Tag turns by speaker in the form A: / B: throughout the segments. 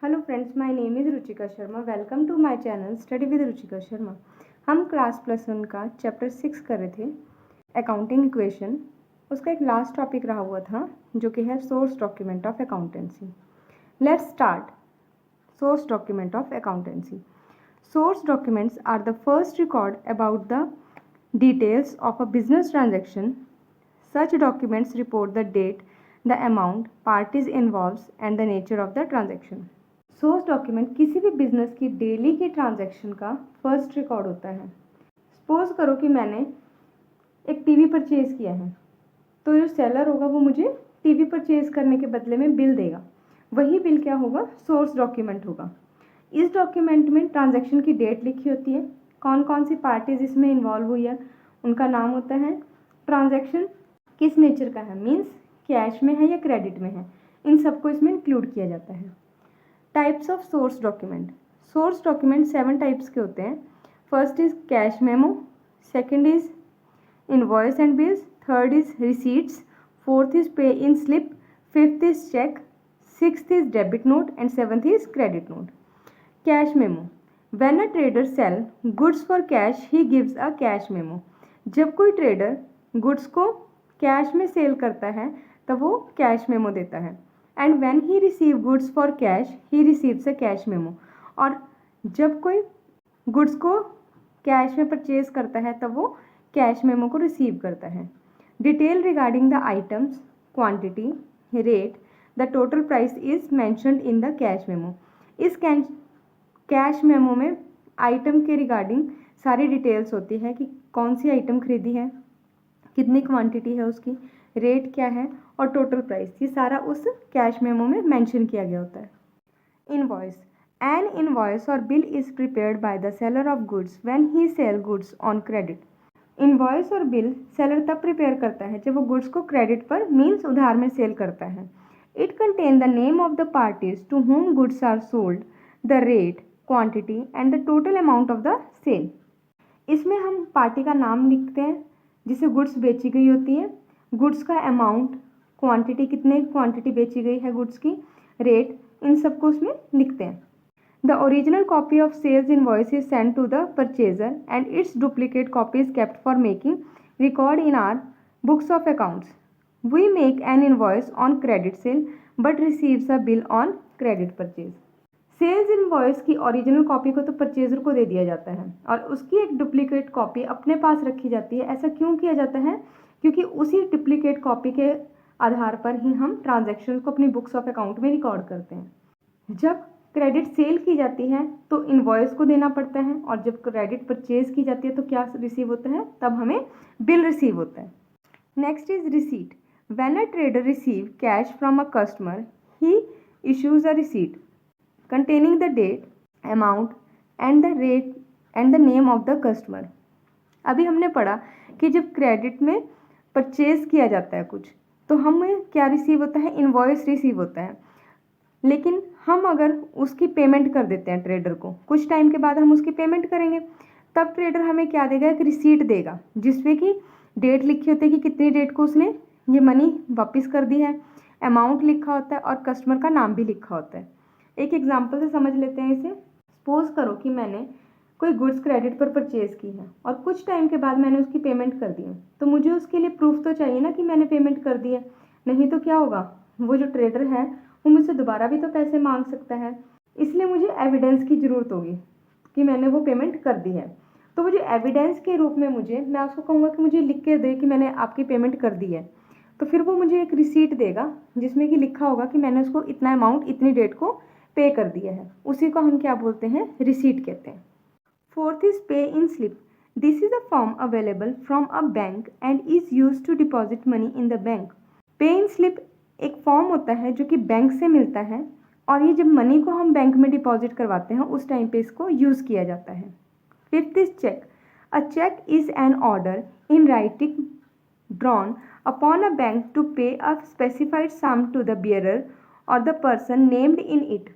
A: Hello friends, my name is Ruchika Sharma. Welcome to my channel study with Ruchika Sharma. हम class +1 का chapter 6 कर रहे थे, अकाउंटिंग इक्वेशन। उसका एक लास्ट टॉपिक रहा हुआ था जो कि है source document of accountancy. Let's start. Source document of accountancy. Source documents are the first record about the details of a business transaction. Such documents report the date, the amount, parties involved and the nature of the transaction. Source document किसी भी business की daily के transaction का first record होता है। Suppose करो कि मैंने एक टीवी परचेज किया है, तो जो सेलर होगा वो मुझे टीवी परचेज करने के बदले में बिल देगा। वही बिल क्या होगा? सोर्स डॉक्यूमेंट होगा। इस डॉक्यूमेंट में ट्रांजैक्शन की डेट लिखी होती है, कौन कौन सी पार्टीज इसमें इन्वॉल्व हुई है, उनका नाम होता है, ट्रांजैक्शन किस नेचर का है, मीन्स कैश में है या क्रेडिट में है, इन सबको इसमें इंक्लूड किया जाता है। Types of source document. Source document 7 types के होते हैं. First is cash memo, second is invoice and bills, third is receipts, fourth is pay in slip, fifth is cheque, sixth is debit note and seventh is credit note. Cash memo. When a trader sell goods for cash he gives a cash memo. जब कोई trader goods को cash में sell करता है तब वो cash memo देता है. And when he receive goods for cash he receives a cash memo. और जब कोई गुड्स को कैश में परचेज करता है तब वो कैश मेमो को रिसीव करता है. Detail regarding the items, quantity, rate, the total price is mentioned in the cash memo. इस कैश मेमो में आइटम के रिगार्डिंग सारी डिटेल्स होती है कि कौन सी आइटम खरीदी है, कितनी क्वांटिटी है उसकी, रेट क्या है और टोटल प्राइस, ये सारा उस कैश मेमो में मेंशन किया गया होता है. इनवॉइस. एन इनवॉइस और bill is prepared by the seller of goods when he sell goods on credit. Invoice और बिल सेलर तब प्रिपेयर करता है जब वो गुड्स को क्रेडिट पर मीन्स उधार में सेल करता है. It contain the name of the parties to whom goods are sold, the rate, quantity and the total amount of the sale. इसमें हम पार्टी का नाम लिखते हैं जिसे गुड्स बेची गई होती है, गुड्स का अमाउंट, क्वांटिटी, कितने क्वांटिटी बेची गई है गुड्स की, रेट, इन सबको उसमें लिखते हैं. The original copy of sales invoice is send to the purchaser and its duplicate copy is kept for making record in our books of accounts. We make an invoice on credit sale but receives a bill on credit purchase. Sales invoice की original copy को तो purchaser को दे दिया जाता है और उसकी एक डुप्लीकेट कॉपी अपने पास रखी जाती है. ऐसा क्यों किया जाता है? क्योंकि उसी डुप्लीकेट कॉपी के आधार पर ही हम ट्रांजैक्शन को अपनी बुक्स ऑफ अकाउंट में रिकॉर्ड करते हैं. जब क्रेडिट सेल की जाती है तो इनवॉइस को देना पड़ता है और जब क्रेडिट परचेज की जाती है तो क्या रिसीव होता है? तब हमें बिल रिसीव होता है. Next is receipt. When a trader receive cash from a customer he issues a receipt containing the date, amount and the rate and the name of the customer. अभी हमने पढ़ा कि जब क्रेडिट में purchase किया जाता है कुछ तो हमें क्या रिसीव होता है? इनवॉइस रिसीव होता है. लेकिन हम अगर उसकी पेमेंट कर देते हैं ट्रेडर को, कुछ टाइम के बाद हम उसकी पेमेंट करेंगे, तब ट्रेडर हमें क्या देगा? एक रिसीट देगा जिसमें कि डेट लिखी होती है कि कितनी डेट को उसने ये मनी वापस कर दी है, अमाउंट लिखा होता है और कस्टमर का नाम भी लिखा होता है. एक एग्जाम्पल से समझ लेते हैं इसे. सपोज करो कि मैंने कोई गुड्स क्रेडिट पर परचेज की है और कुछ टाइम के बाद मैंने उसकी पेमेंट कर दी है, तो मुझे उसके लिए प्रूफ तो चाहिए ना कि मैंने पेमेंट कर दी है. नहीं तो क्या होगा? वो जो ट्रेडर है वो मुझसे दोबारा भी तो पैसे मांग सकता है. इसलिए मुझे एविडेंस की ज़रूरत होगी कि मैंने वो पेमेंट कर दी है. तो वो जो एविडेंस के रूप में मैं उसको कहूँगा कि मुझे लिख के दे कि मैंने आपकी पेमेंट कर दी है. तो फिर वो मुझे एक रिसीट देगा जिसमें कि लिखा होगा कि मैंने उसको इतना अमाउंट इतनी डेट को पे कर दिया है. उसी को हम क्या बोलते हैं? रिसीट कहते हैं. Fourth is pay in slip. This is a form available from a bank and is use to deposit money in the bank. Pay in slip एक फॉर्म होता है जो कि बैंक से मिलता है और ये जब मनी को हम बैंक में डिपॉजिट करवाते हैं उस टाइम पे इसको यूज़ किया जाता है. Fifth is cheque. A cheque is an order in writing drawn upon a bank to pay a specified sum to the bearer or the person named in it.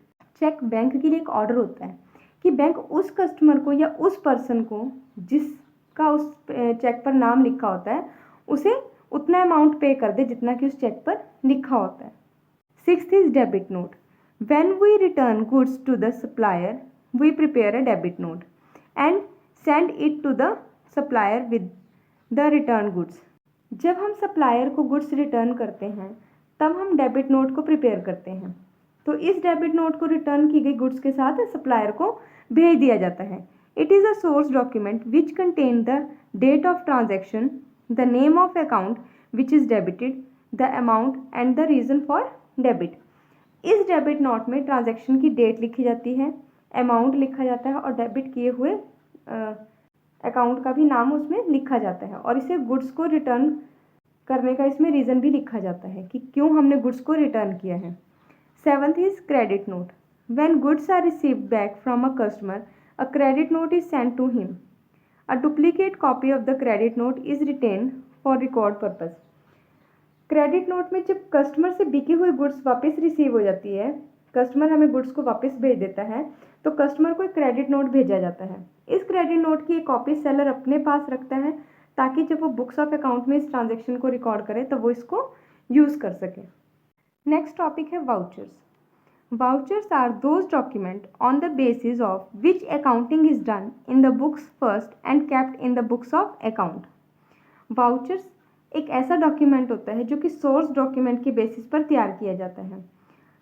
A: Cheque bank के लिए एक order होता है कि bank उस customer को या उस पर्सन को जिसका उस चेक पर नाम लिखा होता है उसे उतना अमाउंट पे कर दे जितना कि उस चेक पर लिखा होता है. Sixth is debit note. When we return goods to the supplier, we prepare a debit note and send it to the supplier with the return goods. जब हम सप्लायर को गुड्स रिटर्न करते हैं तब हम डेबिट नोट को prepare करते हैं। तो इस डेबिट नोट को रिटर्न की गई गुड्स के साथ सप्लायर को भेज दिया जाता है। It is a source document which contain the date of transaction, the name of account which is debited, the amount and the reason for debit. इस डेबिट नोट में ट्रांजैक्शन की डेट लिखी जाती है, अमाउंट लिखा जाता है और डेबिट किए हुए अकाउंट का भी नाम उसमें लिखा जाता है और इसे गुड्स को रिटर्न करने का इसमें रीज़न भी लिखा जाता है कि क्यों हमने गुड्स को रिटर्न किया है। 7th is credit note. When goods are received back from a customer, a credit note is sent to him. A duplicate copy of the credit note is retain for record purpose. Credit note में जब customer से बिकी हुई goods वापस receive हो जाती है, customer हमें गुड्स को वापस भेज देता है, तो कस्टमर को एक क्रेडिट नोट भेजा जाता है। इस क्रेडिट नोट की एक कॉपी सेलर अपने पास रखता है ताकि जब वो बुक्स ऑफ अकाउंट में इस ट्रांजैक्शन को रिकॉर्ड करे तो वो इसको यूज़ कर सके। नेक्स्ट टॉपिक है vouchers. Vouchers are those document on the basis of which accounting is done in the books first and kept in the books of account. वाउचर्स एक ऐसा डॉक्यूमेंट होता है जो कि सोर्स डॉक्यूमेंट के बेसिस पर तैयार किया जाता है,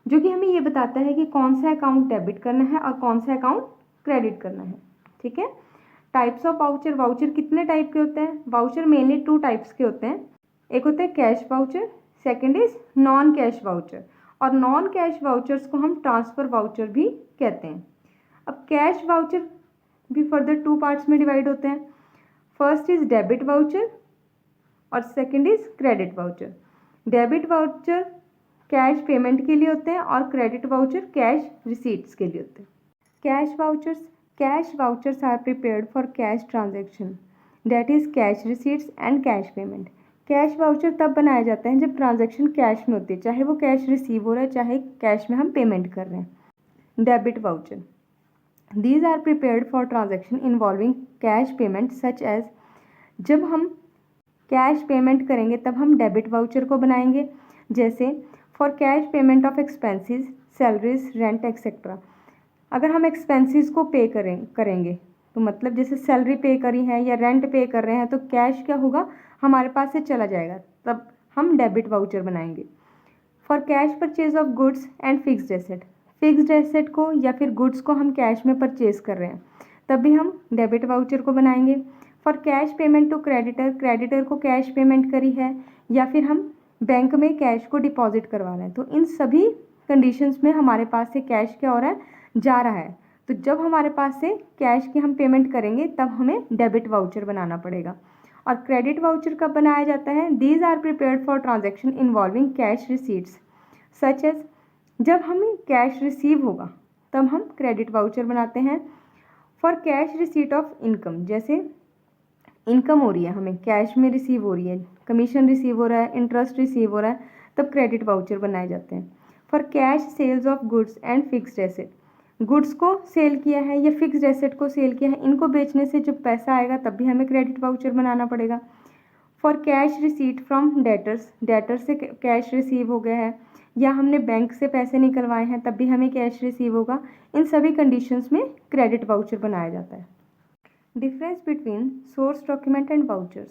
A: जो कि हमें ये बताता है कि कौन सा अकाउंट डेबिट करना है और कौन सा अकाउंट क्रेडिट करना है। ठीक है। Types of voucher. वाउचर कितने टाइप के होते हैं? वाउचर मेनली 2 टाइप्स के होते हैं। एक होता है cash voucher, second is non cash voucher. और नॉन कैश वाउचर्स को हम ट्रांसफ़र वाउचर भी कहते हैं। अब कैश वाउचर भी फर्दर 2 पार्ट्स में डिवाइड होते हैं। फर्स्ट इज डेबिट वाउचर और second is credit voucher. Debit voucher cash payment के लिए होते हैं और क्रेडिट वाउचर कैश रिसीट्स के लिए होते हैं। Cash vouchers are prepared for cash transaction, that is cash receipts and cash payment. Cash voucher तब बनाया जाता है जब ट्रांजैक्शन कैश में होती है, चाहे वो कैश रिसीव हो रहा है चाहे कैश में हम पेमेंट कर रहे हैं। Debit voucher, these are prepared for transaction involving cash payment such as, जब हम कैश पेमेंट करेंगे तब हम डेबिट वाउचर को बनाएंगे, जैसे for cash payment of expenses, salaries, rent etcetera. अगर हम एक्सपेंसेस को पे करेंगे तो मतलब जैसे सैलरी पे करी है या रेंट पे कर रहे हैं तो कैश क्या होगा, हमारे पास से चला जाएगा, तब हम डेबिट वाउचर बनाएंगे। For cash purchase of goods and fixed asset, fixed asset को या फिर गुड्स को हम कैश में परचेज कर रहे हैं तब भी हम डेबिट वाउचर को बनाएंगे। For cash payment to creditor, creditor को कैश पेमेंट करी है या फिर हम बैंक में कैश को डिपॉजिट करवा रहे हैं, तो इन सभी कंडीशंस में हमारे पास से कैश क्या हो रहा है, जा रहा है। तो जब हमारे पास से कैश की हम पेमेंट करेंगे तब हमें डेबिट वाउचर बनाना पड़ेगा। और क्रेडिट वाउचर कब बनाया जाता है? These are prepared for transaction involving cash receipts such as, जब हमें कैश रिसीव होगा तब हम क्रेडिट वाउचर बनाते हैं। For cash receipt of income, जैसे इनकम हो रही है, हमें कैश में रिसीव हो रही है, कमीशन रिसीव हो रहा है, इंटरेस्ट रिसीव हो रहा है, तब क्रेडिट वाउचर बनाए जाते हैं। For cash sales of goods and fixed asset, goods को सेल किया है या फिक्स्ड एसेट को सेल किया है, इनको बेचने से जब पैसा आएगा तब भी हमें क्रेडिट वाउचर बनाना पड़ेगा। For cash receipt from debtors, debtor से कैश रिसीव हो गया है या हमने बैंक से पैसे निकलवाए हैं तब भी हमें कैश रिसीव होगा। इन सभी कंडीशंस में क्रेडिट वाउचर बनाया जाता है। Difference between source document and vouchers.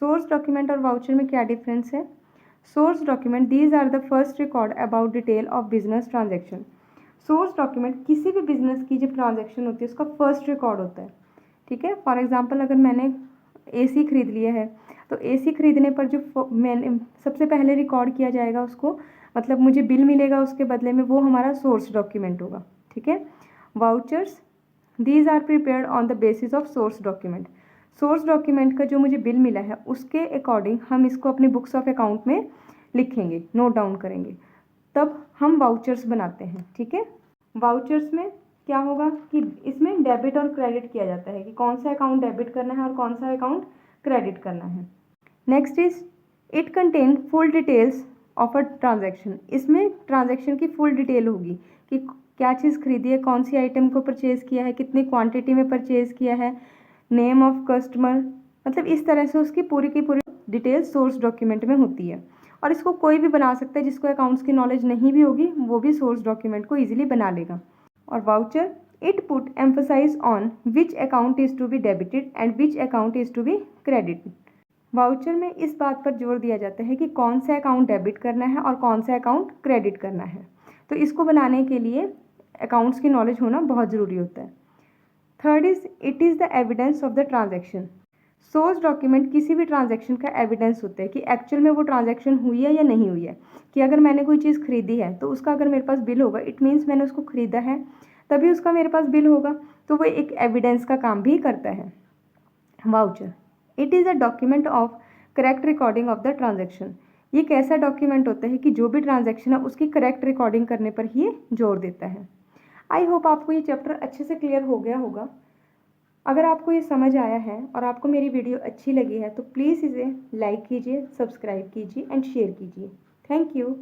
A: Source document और वाउचर में क्या डिफरेंस है? Source document, these are the first record about detail of business transaction. Source document किसी भी बिजनेस की जब ट्रांजैक्शन होती है उसका फर्स्ट रिकॉर्ड होता है। ठीक है। फॉर एग्जांपल अगर मैंने एसी खरीद लिया है तो एसी खरीदने पर जो मैंने सबसे पहले रिकॉर्ड किया जाएगा उसको, मतलब मुझे बिल मिलेगा उसके बदले में, वो हमारा सोर्स डॉक्यूमेंट होगा। ठीक है। Vouchers, these are prepared on the basis of source document. Source document का जो मुझे बिल मिला है उसके अकॉर्डिंग हम इसको अपनी बुक्स ऑफ अकाउंट में लिखेंगे, नोट डाउन करेंगे, तब हम वाउचर्स बनाते हैं। ठीक है। वाउचर्स में क्या होगा कि इसमें डेबिट और क्रेडिट किया जाता है कि कौन सा अकाउंट डेबिट करना है और कौन सा अकाउंट क्रेडिट करना है। Next is it contain full details of a transaction. इसमें ट्रांजैक्शन की फुल डिटेल होगी कि क्या चीज़ खरीदी है, कौन सी आइटम को परचेज़ किया है, कितनी क्वांटिटी में परचेज़ किया है, नेम ऑफ कस्टमर, मतलब इस तरह से उसकी पूरी की पूरी डिटेल सोर्स डॉक्यूमेंट में होती है। और इसको कोई भी बना सकता है, जिसको अकाउंट्स की नॉलेज नहीं भी होगी वो भी सोर्स डॉक्यूमेंट को ईजिली बना लेगा। और voucher, it put emphasize on which account is to be debited and which account is to be credited. Voucher में इस बात पर जोर दिया जाता है कि कौन सा अकाउंट डेबिट करना है और कौन सा अकाउंट क्रेडिट करना है। तो इसको बनाने के लिए अकाउंट्स की नॉलेज होना बहुत ज़रूरी होता है। Third is it is the evidence of the transaction. Source document किसी भी ट्रांजैक्शन का एविडेंस होता है कि एक्चुअल में वो ट्रांजैक्शन हुई है या नहीं हुई है। कि अगर मैंने कोई चीज़ खरीदी है तो उसका अगर मेरे पास बिल होगा, इट मीन्स मैंने उसको खरीदा है, तभी उसका मेरे पास बिल होगा। तो वो एक एविडेंस का काम भी करता है। Voucher, it is a document of correct recording of the transaction. ये एक ऐसा डॉक्यूमेंट होता है कि जो भी ट्रांजैक्शन है उसकी करेक्ट रिकॉर्डिंग करने पर ही जोर देता है। आई होप आपको ये चैप्टर अच्छे से क्लियर हो गया होगा। अगर आपको ये समझ आया है और आपको मेरी वीडियो अच्छी लगी है तो प्लीज़ इसे लाइक कीजिए, सब्सक्राइब कीजिए एंड शेयर कीजिए। Thank you.